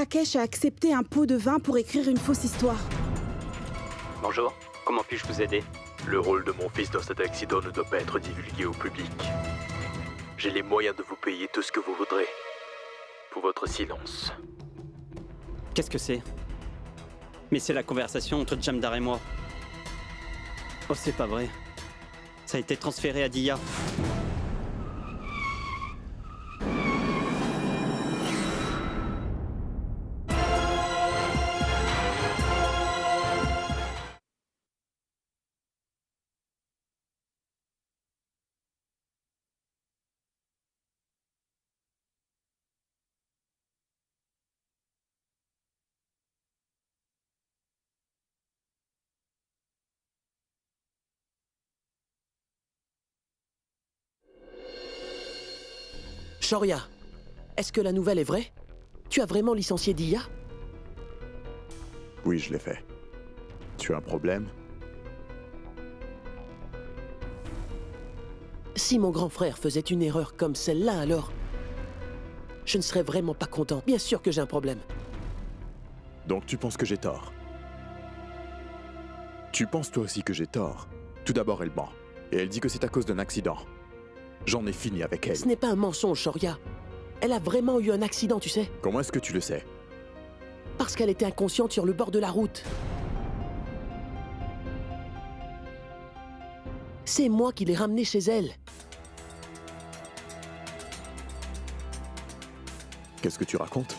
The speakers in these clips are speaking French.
Rakesh a accepté un pot de vin pour écrire une fausse histoire. Bonjour, comment puis-je vous aider? Le rôle de mon fils dans cet accident ne doit pas être divulgué au public. J'ai les moyens de vous payer tout ce que vous voudrez. Pour votre silence. Qu'est-ce que c'est? Mais c'est la conversation entre Jamdar et moi. Oh, c'est pas vrai. Ça a été transféré à Dia. Shoria, est-ce que la nouvelle est vraie? Tu as vraiment licencié Dia? Oui, je l'ai fait. Tu as un problème? Si mon grand frère faisait une erreur comme celle-là, alors... je ne serais vraiment pas content. Bien sûr que j'ai un problème. Donc tu penses que j'ai tort? Tu penses toi aussi que j'ai tort? Tout d'abord, elle ment. Et elle dit que c'est à cause d'un accident. J'en ai fini avec elle. Ce n'est pas un mensonge, Shoria. Elle a vraiment eu un accident, tu sais. Comment est-ce que tu le sais? Parce qu'elle était inconsciente sur le bord de la route. C'est moi qui l'ai ramenée chez elle. Qu'est-ce que tu racontes?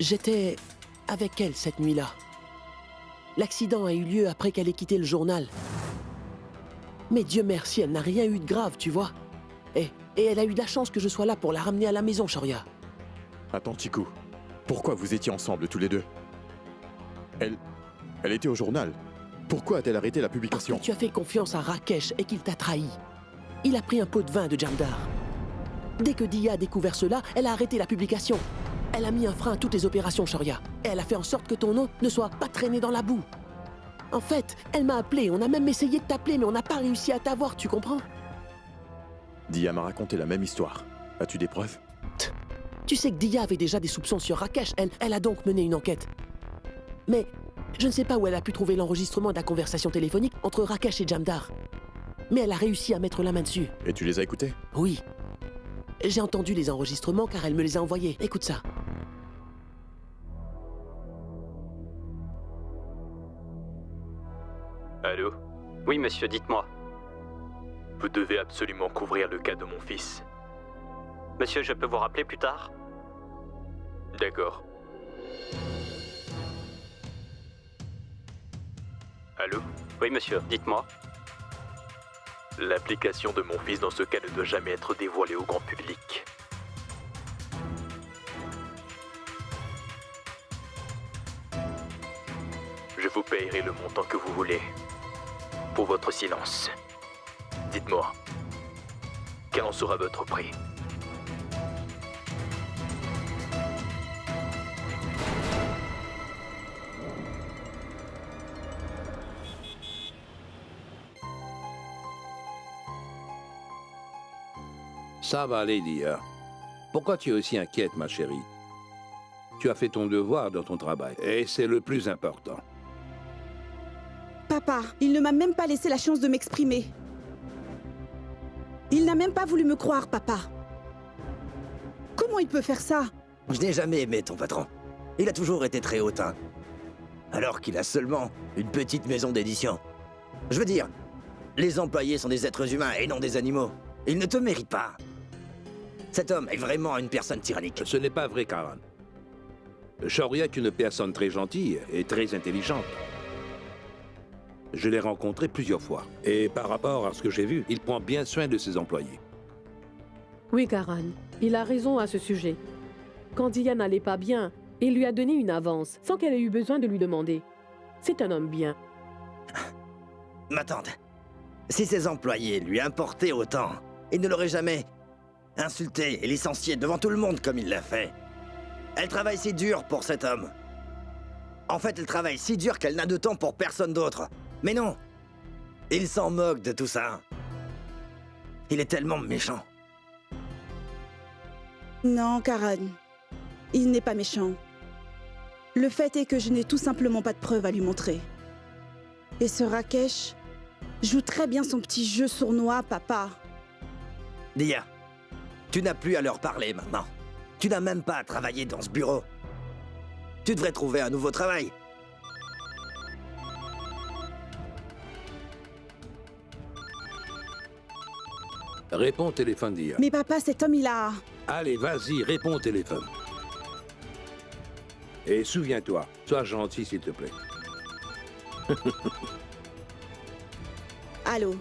J'étais avec elle cette nuit-là. L'accident a eu lieu après qu'elle ait quitté le journal. Mais Dieu merci, elle n'a rien eu de grave, tu vois. Et elle a eu de la chance que je sois là pour la ramener à la maison, Shoria. Attends, Chiku. Pourquoi vous étiez ensemble tous les deux? Elle était au journal. Pourquoi a-t-elle arrêté la Parce publication? que tu as fait confiance à Rakesh et qu'il t'a trahi. Il a pris un pot de vin de Jamdar. Dès que Dia a découvert cela, elle a arrêté la publication. Elle a mis un frein à toutes les opérations, Shoria. Et elle a fait en sorte que ton nom ne soit pas traîné dans la boue. En fait, elle m'a appelé, on a même essayé de t'appeler, mais on n'a pas réussi à t'avoir, tu comprends? Dia m'a raconté la même histoire. As-tu des preuves? Tu sais que Dia avait déjà des soupçons sur Rakesh, elle a donc mené une enquête. Mais je ne sais pas où elle a pu trouver l'enregistrement de la conversation téléphonique entre Rakesh et Jamdar. Mais elle a réussi à mettre la main dessus. Et tu les as écoutés? Oui. J'ai entendu les enregistrements car elle me les a envoyés. Écoute ça. Allô? Oui, monsieur, dites-moi. Vous devez absolument couvrir le cas de mon fils. Monsieur, je peux vous rappeler plus tard? D'accord. Allô? Oui, monsieur, dites-moi. L'application de mon fils dans ce cas ne doit jamais être dévoilée au grand public. Je vous payerai le montant que vous voulez. Pour votre silence. Dites-moi, quel en sera votre prix? Ça va aller, Dia. Pourquoi tu es aussi inquiète, ma chérie? Tu as fait ton devoir dans ton travail, et c'est le plus important. Papa, il ne m'a même pas laissé la chance de m'exprimer. Il n'a même pas voulu me croire, papa. Comment il peut faire ça? Je n'ai jamais aimé ton patron. Il a toujours été très hautain. Alors qu'il a seulement une petite maison d'édition. Je veux dire, les employés sont des êtres humains et non des animaux. Il ne te mérite pas. Cet homme est vraiment une personne tyrannique. Ce n'est pas vrai, Karan. Shoria est une personne très gentille et très intelligente. Je l'ai rencontré plusieurs fois. Et par rapport à ce que j'ai vu, il prend bien soin de ses employés. Oui, Karan, il a raison à ce sujet. Quand Dia n'allait pas bien, il lui a donné une avance, sans qu'elle ait eu besoin de lui demander. C'est un homme bien. Ma tante, si ses employés lui importaient autant, il ne l'aurait jamais insulté et licencié devant tout le monde comme il l'a fait. Elle travaille si dur pour cet homme. En fait, elle travaille si dur qu'elle n'a de temps pour personne d'autre. Mais non, il s'en moque de tout ça. Il est tellement méchant. Non, Karan. Il n'est pas méchant. Le fait est que je n'ai tout simplement pas de preuves à lui montrer. Et ce Rakesh joue très bien son petit jeu sournois, papa. Dia, tu n'as plus à leur parler maintenant. Tu n'as même pas à travailler dans ce bureau. Tu devrais trouver un nouveau travail. Réponds au téléphone d'IA. Mais papa, cet homme, il a... Allez, vas-y, réponds au téléphone. Et souviens-toi, sois gentil s'il te plaît. Allô?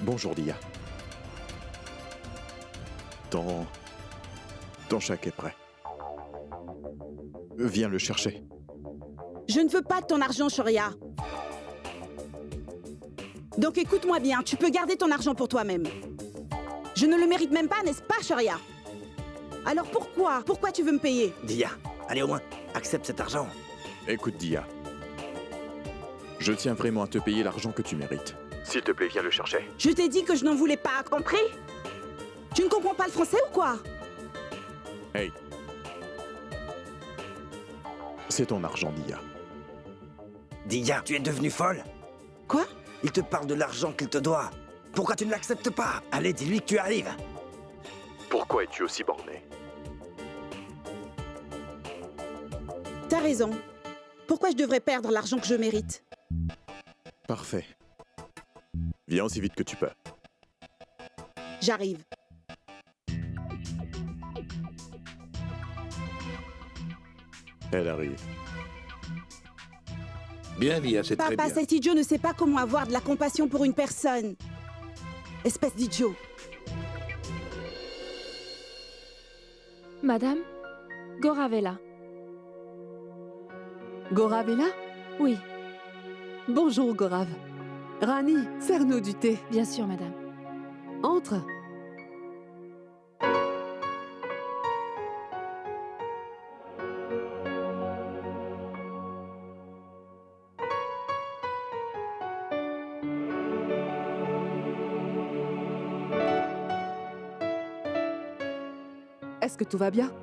Bonjour, Dia. Ton chèque est prêt. Viens le chercher. Je ne veux pas de ton argent, Shoria. Donc écoute-moi bien, tu peux garder ton argent pour toi-même. Je ne le mérite même pas, n'est-ce pas, Shoria? Alors pourquoi? Pourquoi tu veux me payer? Dia, allez au moins, accepte cet argent. Écoute, Dia. Je tiens vraiment à te payer l'argent que tu mérites. S'il te plaît, viens le chercher. Je t'ai dit que je n'en voulais pas, compris? Tu ne comprends pas le français ou quoi? Hey. C'est ton argent, Dia. Dia, tu es devenue folle? Quoi? Il te parle de l'argent qu'il te doit. Pourquoi tu ne l'acceptes pas? Allez, dis-lui que tu arrives. Pourquoi es-tu aussi borné? T'as raison. Pourquoi je devrais perdre l'argent que je mérite? Parfait. Viens aussi vite que tu peux. J'arrive. Elle arrive. Bien, Dia, c'est très Papa, bien. cet idiot ne sait pas comment avoir de la compassion pour une personne. Espèce d'idiot. Madame, Gaurav est là. Gaurav est là? Oui, Bonjour, Gaurav. Rani, sers-nous du thé. bien sûr, madame. Entre. Est-ce que tout va bien?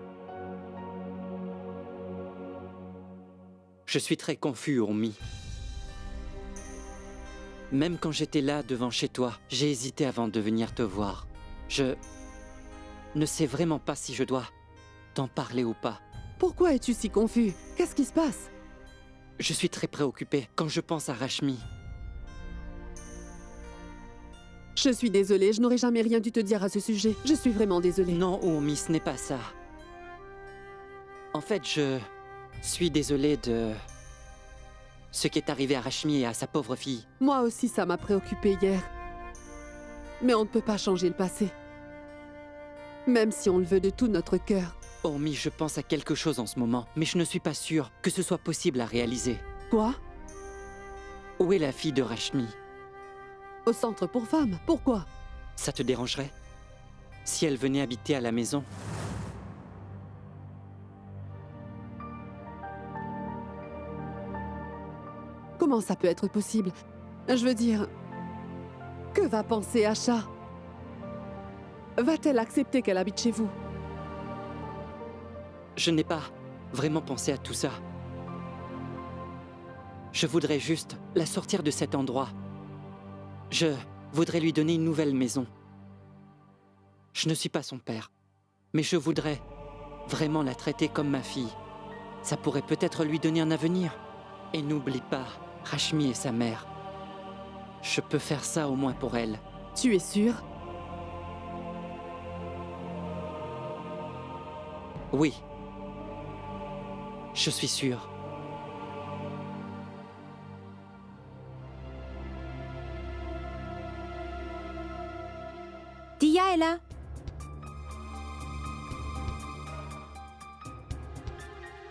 Je suis très confus, Urmi. Même quand j'étais là, devant chez toi, j'ai hésité avant de venir te voir. Je ne sais vraiment pas si je dois t'en parler ou pas. Pourquoi es-tu si confus? Qu'est-ce qui se passe? Je suis très préoccupé quand je pense à Rashmi. Je suis désolée, je n'aurais jamais rien dû te dire à ce sujet. Je suis vraiment désolée. Non, Urmi, ce n'est pas ça. En fait, je suis désolé de ce qui est arrivé à Rashmi et à sa pauvre fille. Moi aussi, ça m'a préoccupée hier. Mais on ne peut pas changer le passé. Même si on le veut de tout notre cœur. Urmi, je pense à quelque chose en ce moment, mais je ne suis pas sûr que ce soit possible à réaliser. Quoi? Où est la fille de Rashmi? Au centre pour femmes. Pourquoi? Ça te dérangerait si elle venait habiter à la maison? Comment ça peut être possible? Je veux dire... Que va penser Asha? Va-t-elle accepter qu'elle habite chez vous? Je n'ai pas vraiment pensé à tout ça. Je voudrais juste la sortir de cet endroit. Je voudrais lui donner une nouvelle maison. Je ne suis pas son père, mais je voudrais vraiment la traiter comme ma fille. Ça pourrait peut-être lui donner un avenir. Et n'oublie pas, Rashmi est sa mère. Je peux faire ça au moins pour elle. Tu es sûr? Oui. Je suis sûr. Dia est là.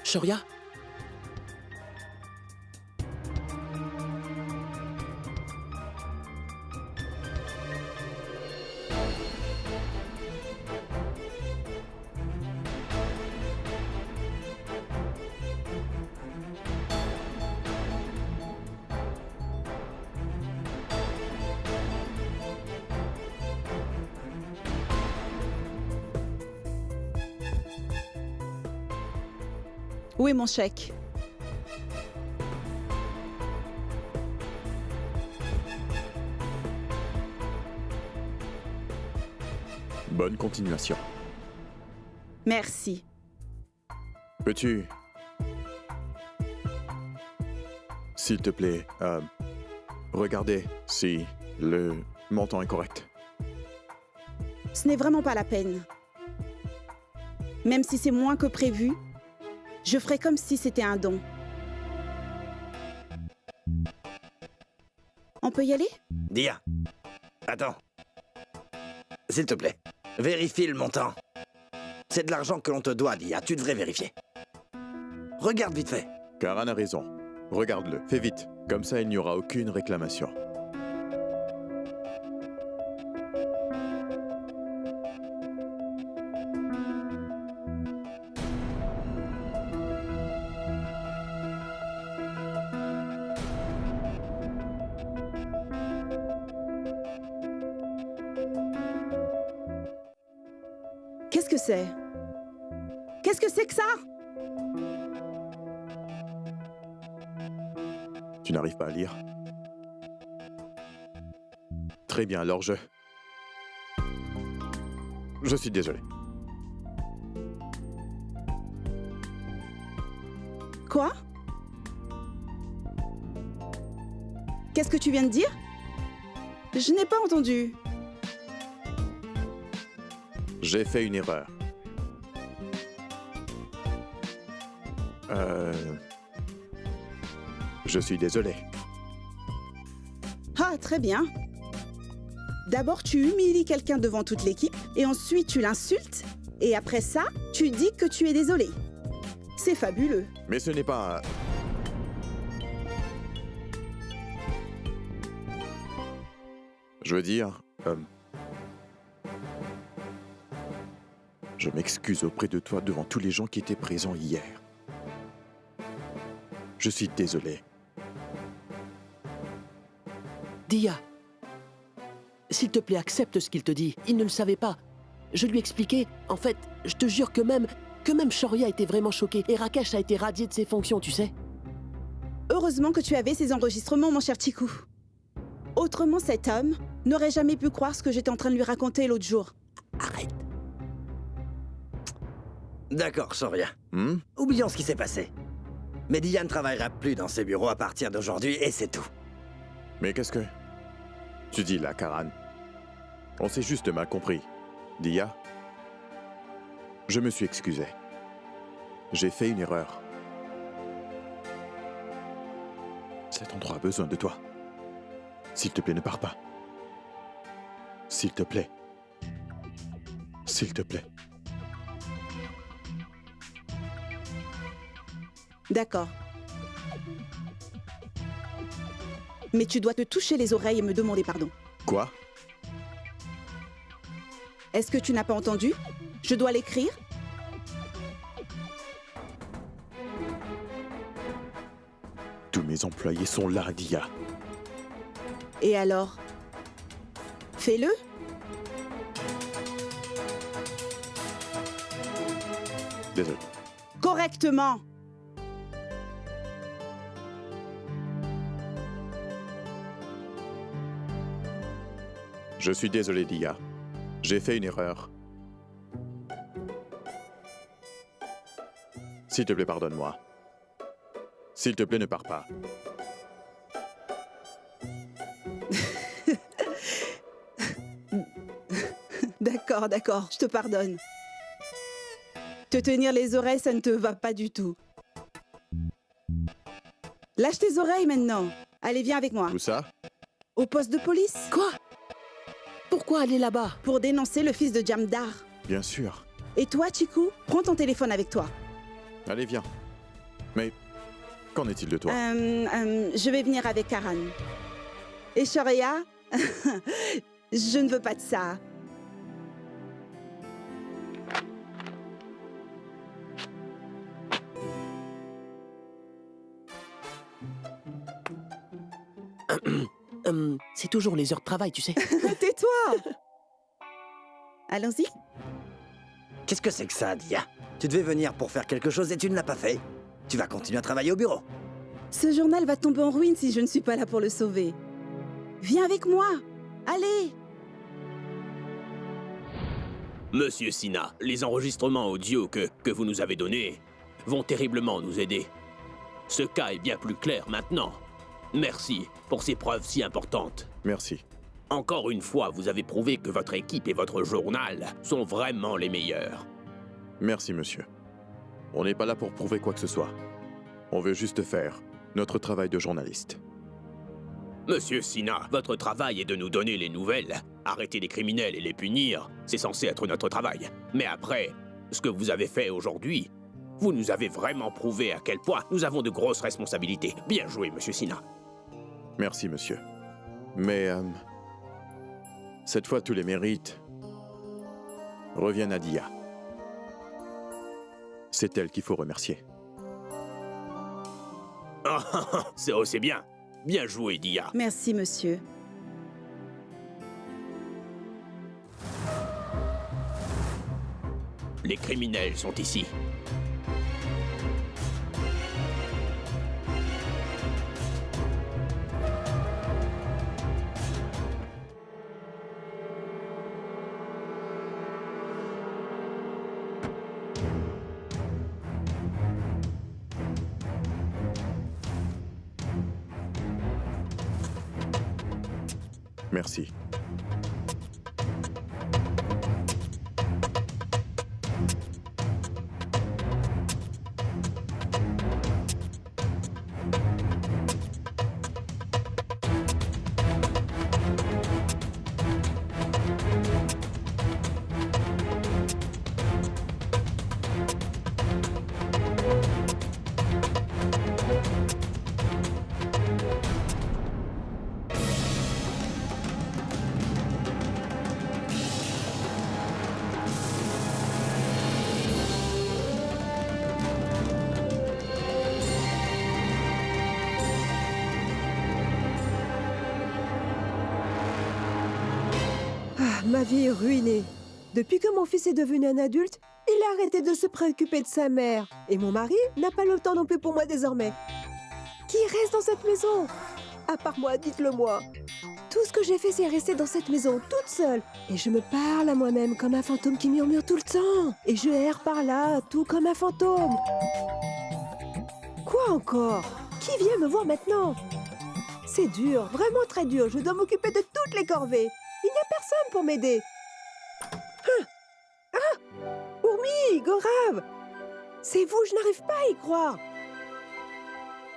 Shoria? Où est mon chèque? Bonne continuation. Merci. Peux-tu... S'il te plaît, regarder si le montant est correct. Ce n'est vraiment pas la peine. Même si c'est moins que prévu, je ferai comme si c'était un don. On peut y aller? Dia, attends. S'il te plaît, vérifie le montant. C'est de l'argent que l'on te doit, Dia. Tu devrais vérifier. Regarde vite fait. Karan a raison. Regarde-le, fais vite. Comme ça, il n'y aura aucune réclamation. Qu'est-ce que c'est? Qu'est-ce que c'est que ça? Tu n'arrives pas à lire? Très bien, alors je suis désolé. Quoi? Qu'est-ce que tu viens de dire? Je n'ai pas entendu. J'ai fait une erreur. Je suis désolé. Ah, très bien. D'abord, tu humilies quelqu'un devant toute l'équipe, et ensuite tu l'insultes, et après ça, tu dis que tu es désolé. C'est fabuleux. Mais ce n'est pas... Je veux dire... Je m'excuse auprès de toi devant tous les gens qui étaient présents hier. Je suis désolé. Dia, s'il te plaît, accepte ce qu'il te dit. Il ne le savait pas. Je lui ai expliqué. En fait, je te jure que même Shoria était vraiment choqué et Rakesh a été radié de ses fonctions, tu sais. Heureusement que tu avais ces enregistrements, mon cher Chiku. Autrement, cet homme n'aurait jamais pu croire ce que j'étais en train de lui raconter l'autre jour. Arrête. D'accord, Shoria. Oublions ce qui s'est passé. Mais Dia ne travaillera plus dans ses bureaux à partir d'aujourd'hui et c'est tout. Mais qu'est-ce que... Tu dis là, Karan? On s'est juste mal compris. Dia, je me suis excusé. J'ai fait une erreur. Cet endroit a besoin de toi. S'il te plaît, ne pars pas. S'il te plaît. S'il te plaît. D'accord. Mais tu dois te toucher les oreilles et me demander pardon. Quoi? Est-ce que tu n'as pas entendu? Je dois l'écrire? Tous mes employés sont là, Dia. Et alors? Fais-le? Désolé. Correctement! Je suis désolé, Dia. J'ai fait une erreur. S'il te plaît, pardonne-moi. S'il te plaît, ne pars pas. D'accord, d'accord, je te pardonne. Te tenir les oreilles, ça ne te va pas du tout. Lâche tes oreilles maintenant. Allez, viens avec moi. Où ça? Au poste de police. Quoi? Pourquoi aller là-bas? Pour dénoncer le fils de Jamdar. Bien sûr. Et toi, Chiku, prends ton téléphone avec toi. Allez, viens. Mais qu'en est-il de toi? Je vais venir avec Karan. Et Shoria, je ne veux pas de ça. C'est toujours les heures de travail, tu sais. Tais-toi. Allons-y. Qu'est-ce que c'est que ça, Dia? Tu devais venir pour faire quelque chose et tu ne l'as pas fait. Tu vas continuer à travailler au bureau. Ce journal va tomber en ruine si je ne suis pas là pour le sauver. Viens avec moi. Allez. Monsieur Sina, les enregistrements audio que vous nous avez donnés vont terriblement nous aider. Ce cas est bien plus clair maintenant. Merci pour ces preuves si importantes. Merci. Encore une fois, vous avez prouvé que votre équipe et votre journal sont vraiment les meilleurs. Merci, monsieur. On n'est pas là pour prouver quoi que ce soit. On veut juste faire notre travail de journaliste. Monsieur Sina, votre travail est de nous donner les nouvelles. Arrêter les criminels et les punir, c'est censé être notre travail. Mais après, ce que vous avez fait aujourd'hui, vous nous avez vraiment prouvé à quel point nous avons de grosses responsabilités. Bien joué, monsieur Sina. Merci, monsieur. Mais, cette fois, tous les mérites reviennent à Dia. C'est elle qu'il faut remercier. C'est bien. Bien joué, Dia. Merci, monsieur. Les criminels sont ici. Merci. Ma vie est ruinée. Depuis que mon fils est devenu un adulte, il a arrêté de se préoccuper de sa mère. Et mon mari n'a pas le temps non plus pour moi désormais. Qui reste dans cette maison? À part moi, dites-le moi. Tout ce que j'ai fait, c'est rester dans cette maison toute seule. Et je me parle à moi-même comme un fantôme qui murmure tout le temps. Et je erre par là, tout comme un fantôme. Quoi encore? Qui vient me voir maintenant? C'est dur, vraiment très dur. Je dois m'occuper de toutes les corvées. Il n'y a personne pour m'aider. Ourmi, Gorav! C'est vous, je n'arrive pas à y croire.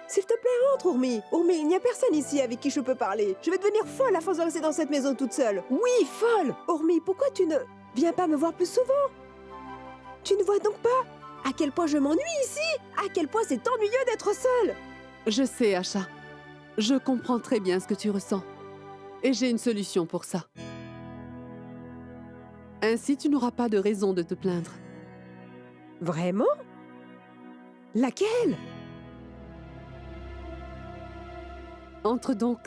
S'il te plaît, entre, Ourmi. Ourmi, il n'y a personne ici avec qui je peux parler. Je vais devenir folle à force de rester dans cette maison toute seule. Oui, folle! Ourmi, pourquoi tu ne viens pas me voir plus souvent? Tu ne vois donc pas à quel point je m'ennuie ici? À quel point c'est ennuyeux d'être seule? Je sais, Asha. Je comprends très bien ce que tu ressens. Et j'ai une solution pour ça. Ainsi, tu n'auras pas de raison de te plaindre. Vraiment? Laquelle? Entre donc.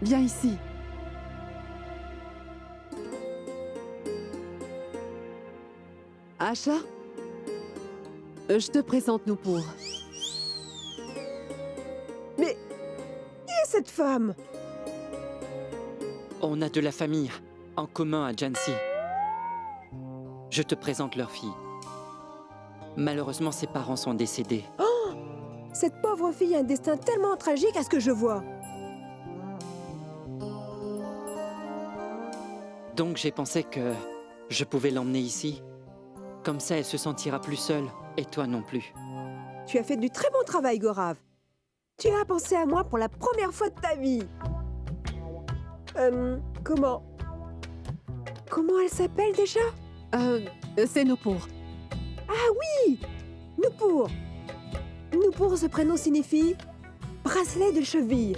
Viens ici. Asha, je te présente Nupur. Mais qui est cette femme? On a de la famille en commun à Jhansi. Je te présente leur fille. Malheureusement, ses parents sont décédés. Oh! Cette pauvre fille a un destin tellement tragique à ce que je vois. Donc j'ai pensé que je pouvais l'emmener ici. Comme ça, elle se sentira plus seule, et toi non plus. Tu as fait du très bon travail, Gorav. Tu as pensé à moi pour la première fois de ta vie. Comment elle s'appelle déjà? C'est Nupur. Ah oui! Nupur. Nupur, ce prénom signifie bracelet de cheville.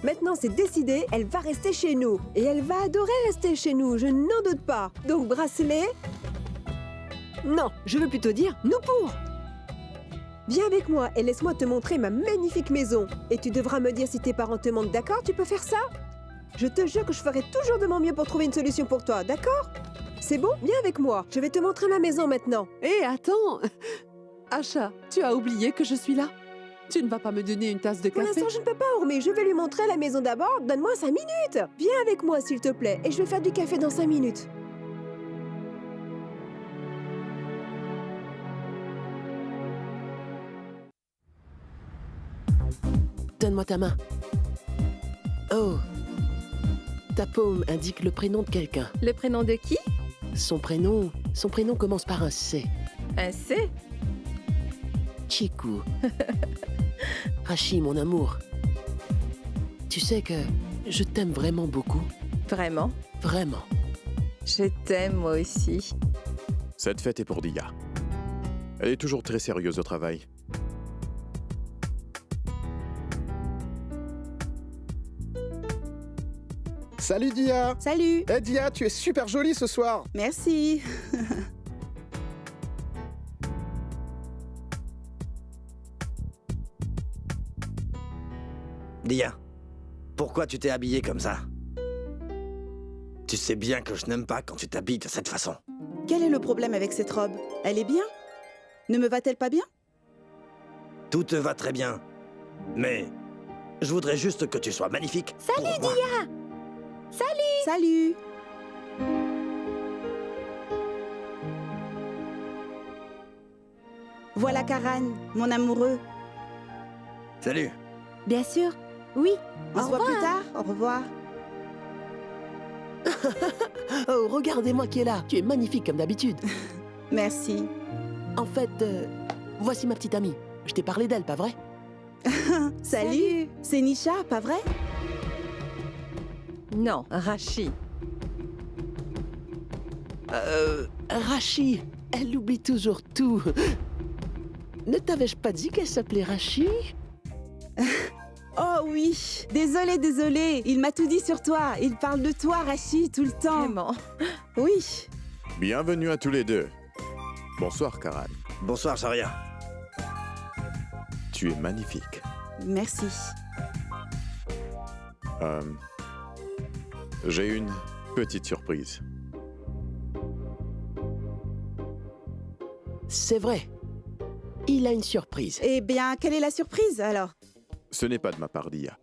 Maintenant, c'est décidé, elle va rester chez nous. Et elle va adorer rester chez nous, je n'en doute pas. Donc, bracelet... Non, je veux plutôt dire nous pour. Viens avec moi et laisse-moi te montrer ma magnifique maison. Et tu devras me dire si tes parents te demandent, d'accord? Tu peux faire ça? Je te jure que je ferai toujours de mon mieux pour trouver une solution pour toi, d'accord? C'est bon? Viens avec moi. Je vais te montrer ma maison maintenant. Hé, attends Asha, tu as oublié que je suis là? Tu ne vas pas me donner une tasse de Pour café? l'instant, je ne peux pas, Ormé. Je vais lui montrer la maison d'abord. Donne-moi 5 minutes. Viens avec moi, s'il te plaît. Et je vais faire du café dans 5 minutes. Donne-moi ta main. Oh. Ta paume indique le prénom de quelqu'un. Le prénom de qui? Son prénom commence par un C. Un C? Chiku. Rachi, mon amour. Tu sais que je t'aime vraiment beaucoup. Vraiment? Vraiment. Je t'aime moi aussi. Cette fête est pour Dia. Elle est toujours très sérieuse au travail. Salut Dia! Salut. Eh Dia, tu es super jolie ce soir! Merci. Dia, pourquoi tu t'es habillée comme ça? Tu sais bien que je n'aime pas quand tu t'habilles de cette façon. Quel est le problème avec cette robe? Elle est bien? Ne me va-t-elle pas bien? Tout te va très bien. Mais je voudrais juste que tu sois magnifique. Salut, pour moi. Dia! Salut. Voilà Karan, mon amoureux. Salut. Bien sûr. Oui. On se voit plus tard. Au revoir. Oh, regardez-moi qui est là. Tu es magnifique comme d'habitude. Merci. En fait, voici ma petite amie. Je t'ai parlé d'elle, pas vrai? Salut. C'est Nisha, pas vrai? Non, Rachi. Rachi, elle oublie toujours tout. Ne t'avais-je pas dit qu'elle s'appelait Rachi? Oh oui. Désolée. Il m'a tout dit sur toi. Il parle de toi, Rachi, tout le temps. Vraiment? Oui. Bienvenue à tous les deux. Bonsoir, Karan. Bonsoir, Sharia. Tu es magnifique. Merci. J'ai une petite surprise. C'est vrai. Il a une surprise. Eh bien, quelle est la surprise, alors? Ce n'est pas de ma part, Dia.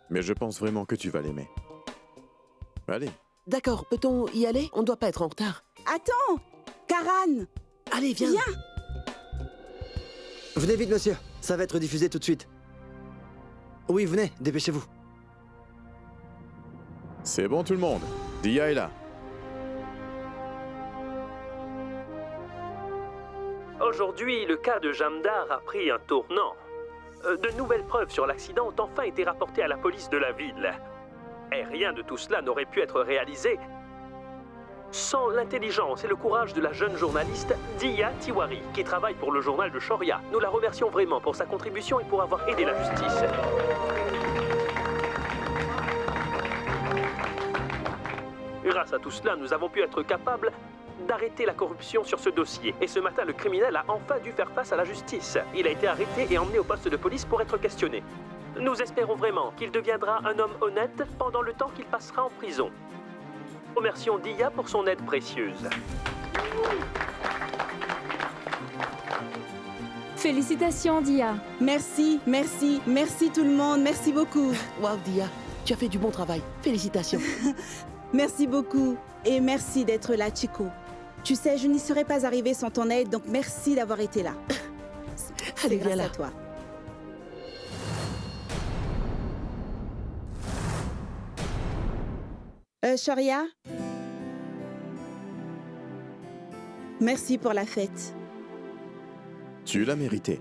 Mais je pense vraiment que tu vas l'aimer. Allez. D'accord, peut-on y aller? On ne doit pas être en retard. Attends! Karan! Allez, viens. Viens! Venez vite, monsieur. Ça va être diffusé tout de suite. Oui, venez, dépêchez-vous. C'est bon tout le monde. Dia est là. Aujourd'hui, le cas de Jamdar a pris un tournant. De nouvelles preuves sur l'accident ont enfin été rapportées à la police de la ville. Et rien de tout cela n'aurait pu être réalisé sans l'intelligence et le courage de la jeune journaliste Dia Tiwari, qui travaille pour le journal de Shoria. Nous la remercions vraiment pour sa contribution et pour avoir aidé la justice. Grâce à tout cela, nous avons pu être capables d'arrêter la corruption sur ce dossier. Et ce matin, le criminel a enfin dû faire face à la justice. Il a été arrêté et emmené au poste de police pour être questionné. Nous espérons vraiment qu'il deviendra un homme honnête pendant le temps qu'il passera en prison. Remercions Dia pour son aide précieuse. Félicitations, Dia. Merci tout le monde, merci beaucoup. Waouh, Dia, tu as fait du bon travail. Félicitations. Merci beaucoup. Et merci d'être là, Chico. Tu sais, je n'y serais pas arrivée sans ton aide, donc merci d'avoir été là. Allez, C'est viens grâce là. à toi. Sharia? Merci pour la fête. Tu l'as mérité.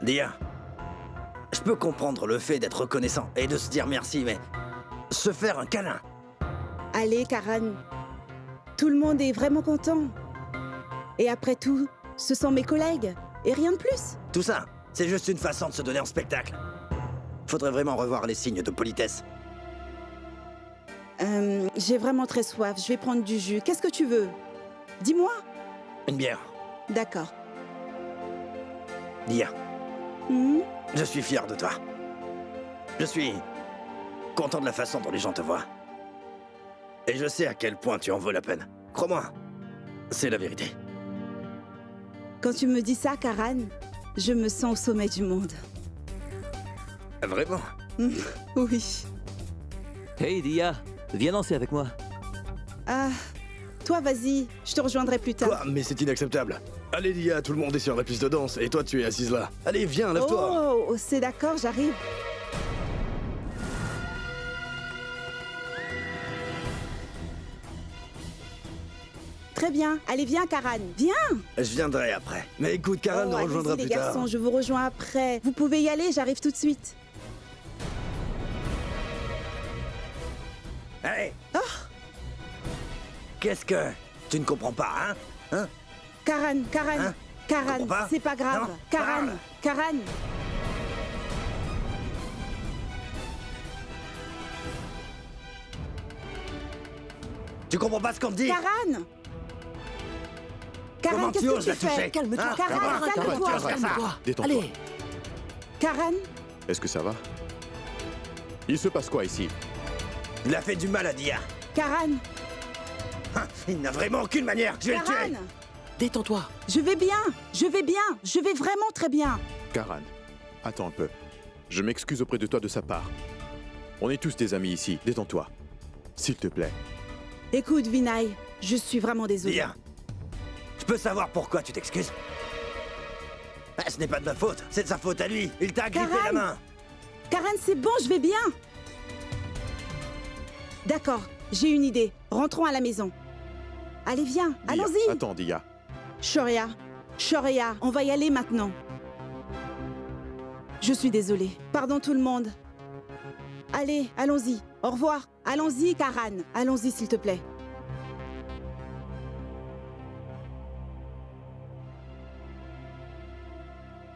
Dia, je peux comprendre le fait d'être reconnaissant et de se dire merci, mais se faire un câlin. Allez, Karan. Tout le monde est vraiment content. Et après tout, Ce sont mes collègues, et rien de plus. Tout ça, c'est juste une façon de se donner en spectacle. Faudrait vraiment revoir les signes de politesse. J'ai vraiment très soif, je vais prendre du jus. Qu'est-ce que tu veux? Dis-moi. Une bière. D'accord. Dia, Mhm. je suis fier de toi. Je suis content de la façon dont les gens te voient. Et je sais à quel point tu en vaux la peine. Crois-moi, c'est la vérité. Quand tu me dis ça, Karan, je me sens au sommet du monde. Vraiment? Oui. Hey Dia, viens danser avec moi. Ah, toi vas-y, je te rejoindrai plus tard. Quoi? Mais c'est inacceptable. Allez Dia, tout le monde est sur la piste de danse et toi tu es assise là. Allez, viens, lève-toi. Oh, c'est d'accord, j'arrive. Très bien. Allez, viens, Karan. Viens. Je viendrai après. Mais écoute, Karan nous rejoindra allez-y, plus les tard. garçons, je vous rejoins après. Vous pouvez y aller, j'arrive tout de suite. Allez. Oh, Qu'est-ce que... Tu ne comprends pas, hein? Hein? Karan, Hein? Karan, Comprends pas? c'est pas grave. Non? Karan, Parle. Karan. Tu comprends pas ce qu'on te dit? Karan. Karan, Comment qu'est-ce tu que oses tu la fais? toucher? Calme-toi, Hein? Karan, Comment tu calme-toi. oses faire ça? Détends-toi. Allez, Karan, Est-ce que ça va? Il se passe quoi ici? Il a fait du mal à Dia. Karan, Hein? Il n'a vraiment aucune manière. Je vais le tuer. Karan. détends-toi. Je vais bien, je vais vraiment très bien. Karan, attends un peu. Je m'excuse auprès de toi de sa part. On est tous des amis ici, détends-toi. S'il te plaît. Écoute, Vinay, je suis vraiment désolée. Dia, je peux savoir pourquoi tu t'excuses? Ce n'est pas de ma faute, c'est de sa faute à lui. Il t'a grippé Karan. la main. Karan, c'est bon, je vais bien. D'accord, j'ai une idée. Rentrons à la maison. Allez, viens, Dia, allons-y. Attends, Dia. Shoria, on va y aller maintenant. Je suis désolée. Pardon tout le monde. Allez, allons-y. Au revoir. Allons-y, Karan. Allons-y, s'il te plaît.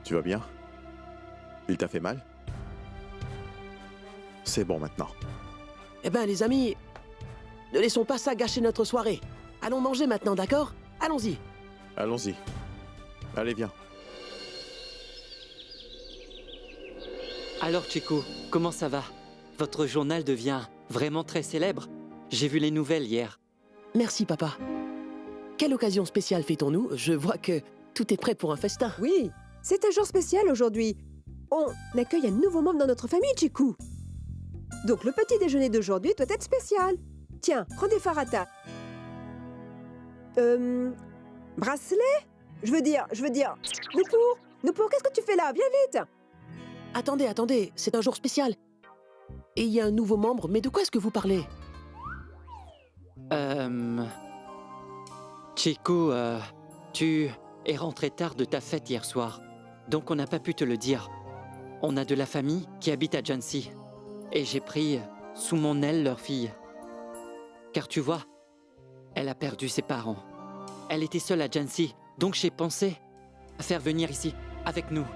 Tu vas bien? Il t'a fait mal? C'est bon maintenant. Eh ben les amis, ne laissons pas ça gâcher notre soirée. Allons manger maintenant, d'accord? Allons-y. Allons-y. Allez, viens. Alors, Chico, comment ça va? Votre journal devient vraiment très célèbre. J'ai vu les nouvelles hier. Merci papa. Quelle occasion spéciale fêtons-nous? Je vois que tout est prêt pour un festin. Oui, c'est un jour spécial aujourd'hui. On accueille un nouveau membre dans notre famille, Chiku. Donc le petit déjeuner d'aujourd'hui doit être spécial. Tiens, prends des farata. Bracelet? Je veux dire... Noupour, qu'est-ce que tu fais là? Viens vite. Attendez, c'est un jour spécial. Et il y a un nouveau membre, mais de quoi est-ce que vous parlez? Chico, tu es rentré tard de ta fête hier soir, donc on n'a pas pu te le dire. On a de la famille qui habite à Jansi, et j'ai pris sous mon aile leur fille. Car tu vois, elle a perdu ses parents. Elle était seule à Jansi, donc j'ai pensé à faire venir ici, avec nous.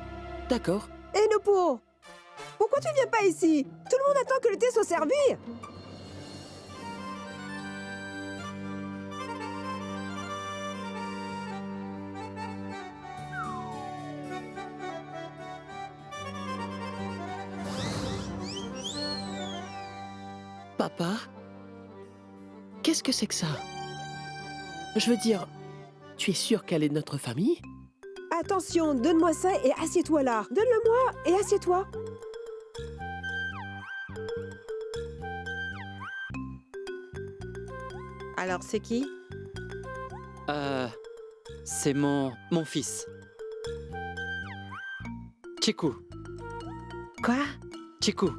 D'accord. Hé, Noupour, pourquoi tu viens pas ici? Tout le monde attend que le thé soit servi. Papa? Qu'est-ce que c'est que ça? Je veux dire, tu es sûr qu'elle est de notre famille? Attention, donne-moi ça et assieds-toi là. Donne-le-moi et assieds-toi. Alors, c'est qui? C'est mon fils. Chico. Quoi? Chico.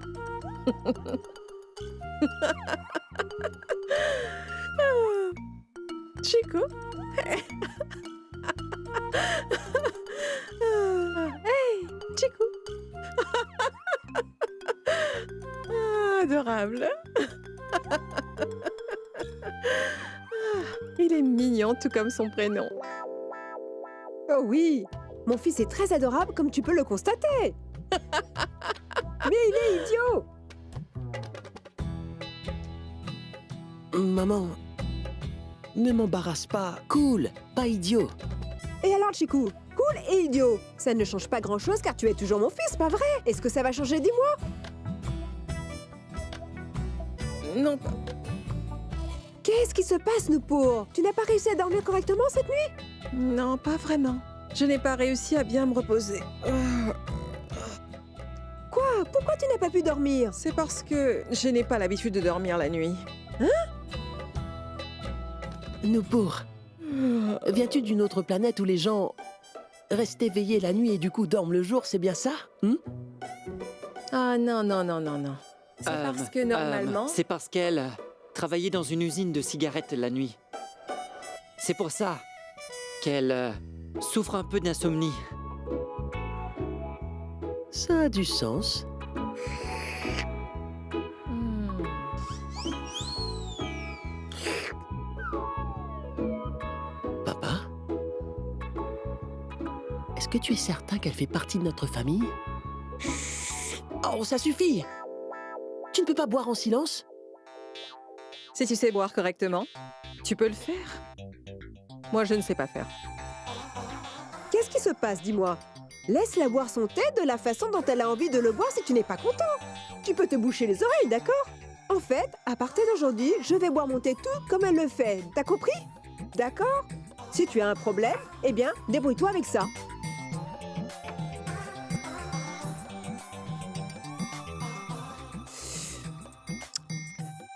Chico? Hey, Chico! Adorable. Il est mignon, tout comme son prénom. Oh oui, mon fils est très adorable comme tu peux le constater. Mais il est idiot. Maman, ne m'embarrasse pas. Cool, pas idiot. Et alors, Chikou, cool et idiot, ça ne change pas grand-chose car tu es toujours mon fils, pas vrai? Est-ce que ça va changer, dis-moi? Non. Qu'est-ce qui se passe, Noupour? Tu n'as pas réussi à dormir correctement cette nuit? Non, pas vraiment. Je n'ai pas réussi à bien me reposer. Quoi? Pourquoi tu n'as pas pu dormir? C'est parce que je n'ai pas l'habitude de dormir la nuit. Hein? Noupour, viens-tu d'une autre planète où les gens restent éveillés la nuit et du coup dorment le jour, c'est bien ça? Ah non, non, non, non, non. C'est parce que normalement... C'est parce qu'elle travaillait dans une usine de cigarettes la nuit. C'est pour ça qu'elle souffre un peu d'insomnie. Ça a du sens. Papa? Est-ce que tu es certain qu'elle fait partie de notre famille? Oh, ça suffit! Tu ne peux pas boire en silence? Si tu sais boire correctement, tu peux le faire. Moi, je ne sais pas faire. Qu'est-ce qui se passe, dis-moi? Laisse-la boire son thé de la façon dont elle a envie de le boire si tu n'es pas content. Tu peux te boucher les oreilles, d'accord? En fait, à partir d'aujourd'hui, je vais boire mon thé tout comme elle le fait. T'as compris? D'accord? Si tu as un problème, eh bien, débrouille-toi avec ça.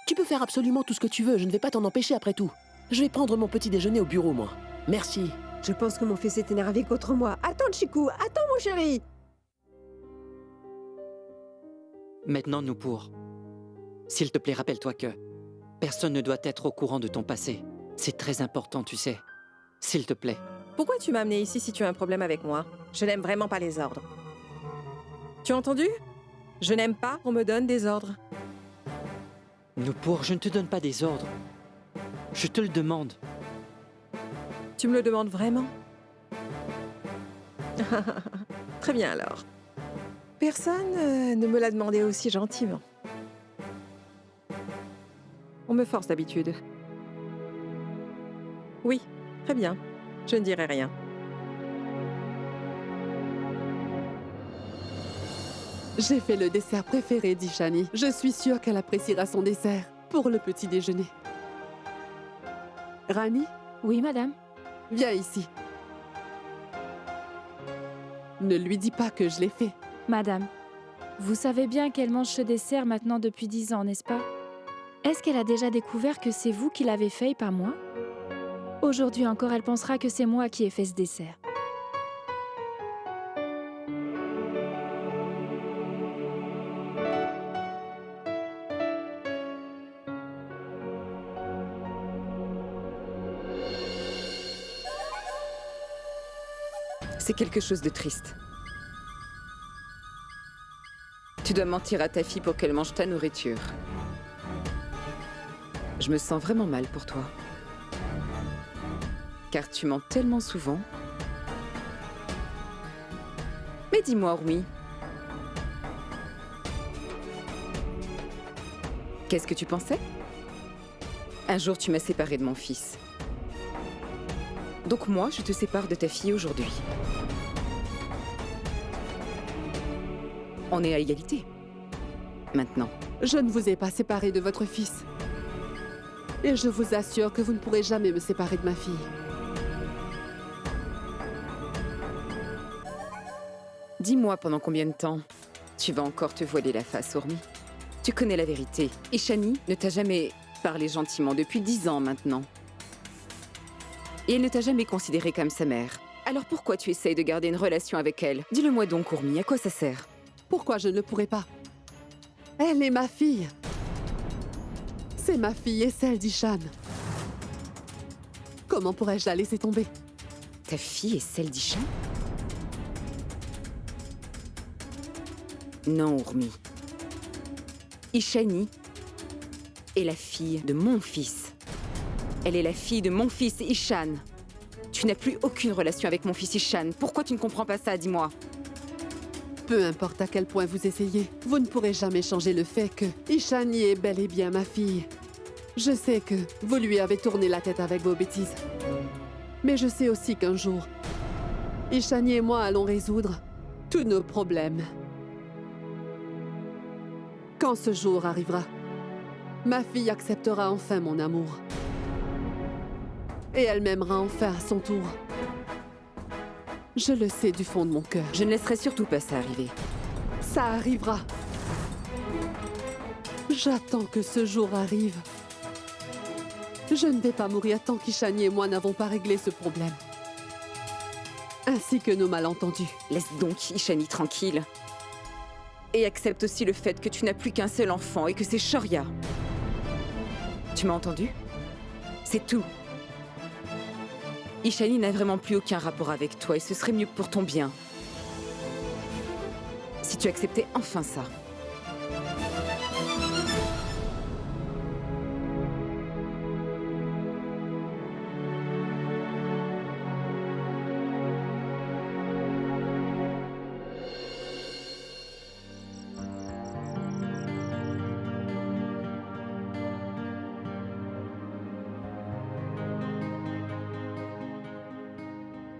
Tu peux faire absolument tout ce que tu veux, je ne vais pas t'en empêcher après tout. Je vais prendre mon petit déjeuner au bureau, moi. Merci. Je pense que mon fils est énervé contre moi. Attends, Chikou, attends, mon chéri. Maintenant, Noupour, s'il te plaît, rappelle-toi que personne ne doit être au courant de ton passé. C'est très important, tu sais. S'il te plaît. Pourquoi tu m'as amené ici si tu as un problème avec moi? Je n'aime vraiment pas les ordres. Tu as entendu? Je n'aime pas qu'on me donne des ordres. Noupour, je ne te donne pas des ordres. Je te le demande. Tu me le demandes vraiment? Très bien alors. Personne ne me l'a demandé aussi gentiment. On me force d'habitude. Oui, très bien. Je ne dirai rien. J'ai fait le dessert préféré d'Ishani. Je suis sûre qu'elle appréciera son dessert pour le petit déjeuner. Rani? Oui, madame. Viens ici. Ne lui dis pas que je l'ai fait. Madame, vous savez bien qu'elle mange ce dessert maintenant depuis 10 ans, n'est-ce pas? Est-ce qu'elle a déjà découvert que c'est vous qui l'avez fait et pas moi? Aujourd'hui encore, elle pensera que c'est moi qui ai fait ce dessert. C'est quelque chose de triste. Tu dois mentir à ta fille pour qu'elle mange ta nourriture. Je me sens vraiment mal pour toi. Car tu mens tellement souvent. Mais dis-moi, Urmi. Qu'est-ce que tu pensais? Un jour, tu m'as séparée de mon fils. Donc moi, je te sépare de ta fille aujourd'hui. On est à égalité. Maintenant. Je ne vous ai pas séparé de votre fils. Et je vous assure que vous ne pourrez jamais me séparer de ma fille. Dis-moi pendant combien de temps tu vas encore te voiler la face, Urmi? Tu connais la vérité. Ishani ne t'a jamais parlé gentiment depuis 10 ans maintenant. Et elle ne t'a jamais considéré comme sa mère. Alors pourquoi tu essayes de garder une relation avec elle? Dis-le-moi donc, Urmi, à quoi ça sert? Pourquoi je ne le pourrais pas? Elle est ma fille. C'est ma fille et celle d'Ishan. Comment pourrais-je la laisser tomber? Ta fille et celle d'Ishan? Non, Urmi. Ishani est la fille de mon fils. Elle est la fille de mon fils, Ishan. Tu n'as plus aucune relation avec mon fils Ishan. Pourquoi tu ne comprends pas ça, dis-moi? Peu importe à quel point vous essayez, vous ne pourrez jamais changer le fait que Ishani est bel et bien ma fille. Je sais que vous lui avez tourné la tête avec vos bêtises. Mais je sais aussi qu'un jour, Ishani et moi allons résoudre tous nos problèmes. Quand ce jour arrivera, ma fille acceptera enfin mon amour. Et elle m'aimera enfin à son tour. Je le sais du fond de mon cœur. Je ne laisserai surtout pas ça arriver. Ça arrivera. J'attends que ce jour arrive. Je ne vais pas mourir tant qu'Ishani et moi n'avons pas réglé ce problème. Ainsi que nos malentendus. Laisse donc Ishani tranquille. Et accepte aussi le fait que tu n'as plus qu'un seul enfant et que c'est Shoria. Tu m'as entendu? C'est tout. Ishani n'a vraiment plus aucun rapport avec toi et ce serait mieux pour ton bien. Si tu acceptais enfin ça.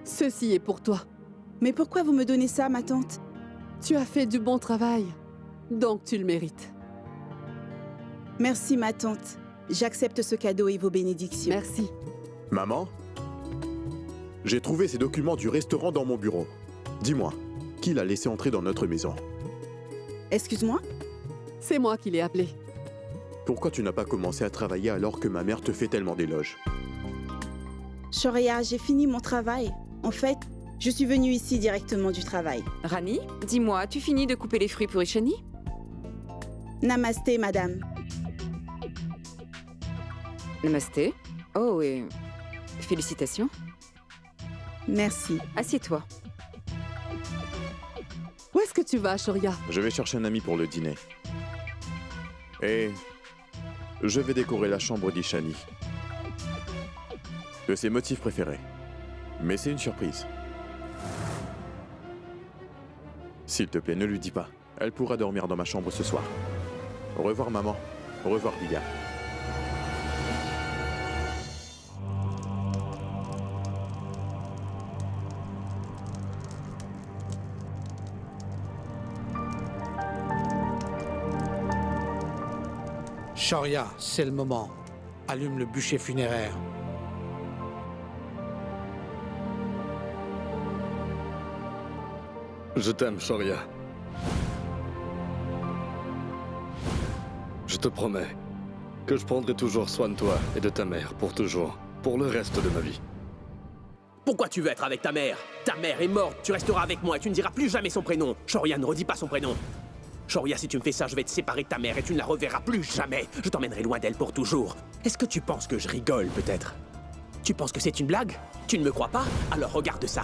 Ceci est pour toi. Mais pourquoi vous me donnez ça, ma tante? Tu as fait du bon travail, donc tu le mérites. Merci, ma tante. J'accepte ce cadeau et vos bénédictions. Merci. Maman? J'ai trouvé ces documents du restaurant dans mon bureau. Dis-moi, qui l'a laissé entrer dans notre maison? Excuse-moi? C'est moi qui l'ai appelé. Pourquoi tu n'as pas commencé à travailler alors que ma mère te fait tellement d'éloges? Shoria, j'ai fini mon travail. En fait, je suis venue ici directement du travail. Rani, dis-moi, tu finis de couper les fruits pour Ishani? Namasté, madame. Namasté. Oh, et félicitations. Merci. Assieds-toi. Où est-ce que tu vas, Shoria? Je vais chercher un ami pour le dîner. Et je vais décorer la chambre d'Ishani. De ses motifs préférés. Mais c'est une surprise. S'il te plaît, ne lui dis pas. Elle pourra dormir dans ma chambre ce soir. Au revoir, maman. Au revoir, Diya. Shoria, c'est le moment. Allume le bûcher funéraire. Je t'aime, Shoria. Je te promets que je prendrai toujours soin de toi et de ta mère pour toujours, pour le reste de ma vie. Pourquoi tu veux être avec ta mère? Ta mère est morte, tu resteras avec moi et tu ne diras plus jamais son prénom. Shoria, ne redis pas son prénom. Shoria, si tu me fais ça, je vais te séparer de ta mère et tu ne la reverras plus jamais. Je t'emmènerai loin d'elle pour toujours. Est-ce que tu penses que je rigole, peut-être? Tu penses que c'est une blague? Tu ne me crois pas? Alors regarde ça.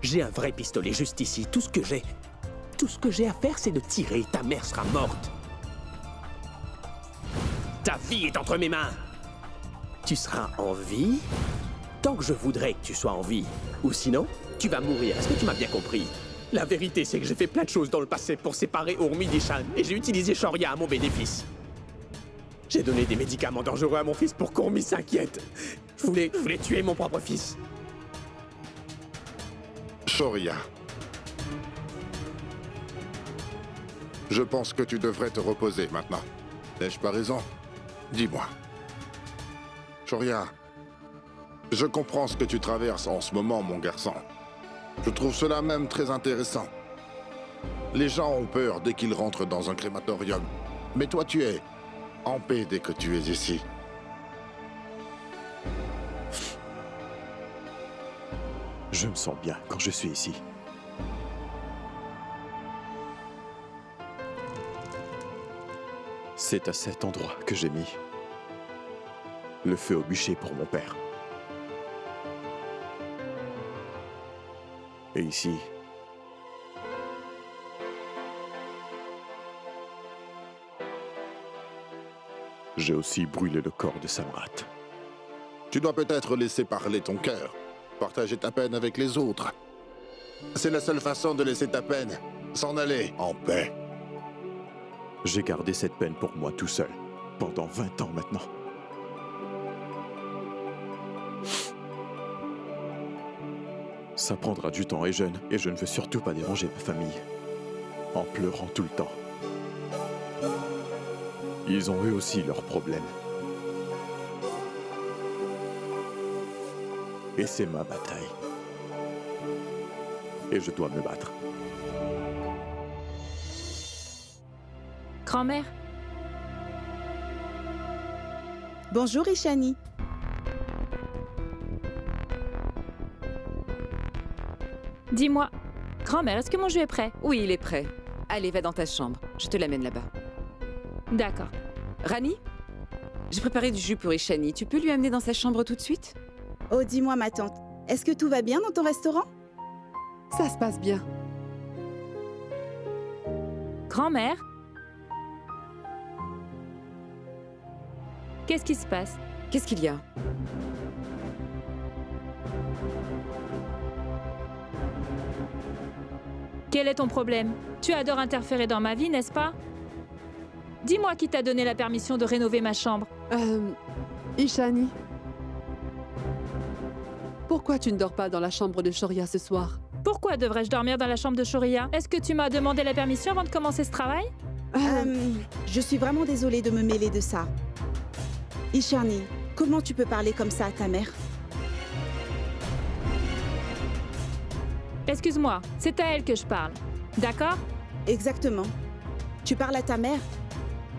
J'ai un vrai pistolet juste ici. Tout ce que j'ai à faire, c'est de tirer. Ta mère sera morte. Ta vie est entre mes mains. Tu seras en vie tant que je voudrais que tu sois en vie. Ou sinon, tu vas mourir. Est-ce que tu m'as bien compris? La vérité, c'est que j'ai fait plein de choses dans le passé pour séparer Urmi d'Ishan. Et j'ai utilisé Shoria à mon bénéfice. J'ai donné des médicaments dangereux à mon fils pour qu'Urmi s'inquiète. Je voulais tuer mon propre fils. Shoria. Je pense que tu devrais te reposer maintenant. N'ai-je pas raison? Dis-moi. Shoria, je comprends ce que tu traverses en ce moment, mon garçon. Je trouve cela même très intéressant. Les gens ont peur dès qu'ils rentrent dans un crématorium. Mais toi, tu es en paix dès que tu es ici. Je me sens bien quand je suis ici. C'est à cet endroit que j'ai mis le feu au bûcher pour mon père. Et ici, j'ai aussi brûlé le corps de Samrat. Tu dois peut-être laisser parler ton cœur. partager ta peine avec les autres. C'est la seule façon de laisser ta peine s'en aller en paix. J'ai gardé cette peine pour moi tout seul, pendant 20 ans maintenant. Ça prendra du temps et jeune, et je ne veux surtout pas déranger ma famille, en pleurant tout le temps. Ils ont eux aussi leurs problèmes. Et c'est ma bataille. Et je dois me battre. Grand-mère, Bonjour Ishani. dis-moi. Grand-mère, est-ce que mon jus est prêt? Oui, il est prêt. Allez, va dans ta chambre. Je te l'amène là-bas. D'accord. Rani, j'ai préparé du jus pour Ishani. Tu peux lui amener dans sa chambre tout de suite? Oh, dis-moi ma tante, est-ce que tout va bien dans ton restaurant? Ça se passe bien. Grand-mère? Qu'est-ce qui se passe? Qu'est-ce qu'il y a? Quel est ton problème? Tu adores interférer dans ma vie, n'est-ce pas? Dis-moi qui t'a donné la permission de rénover ma chambre. Ishani. Pourquoi tu ne dors pas dans la chambre de Shoria ce soir? Pourquoi devrais-je dormir dans la chambre de Shoria? Est-ce que tu m'as demandé la permission avant de commencer ce travail? Je suis vraiment désolée de me mêler de ça. Ishani, comment tu peux parler comme ça à ta mère? Excuse-moi, c'est à elle que je parle. D'accord? Exactement. Tu parles à ta mère?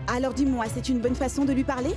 Alors dis-moi, c'est une bonne façon de lui parler?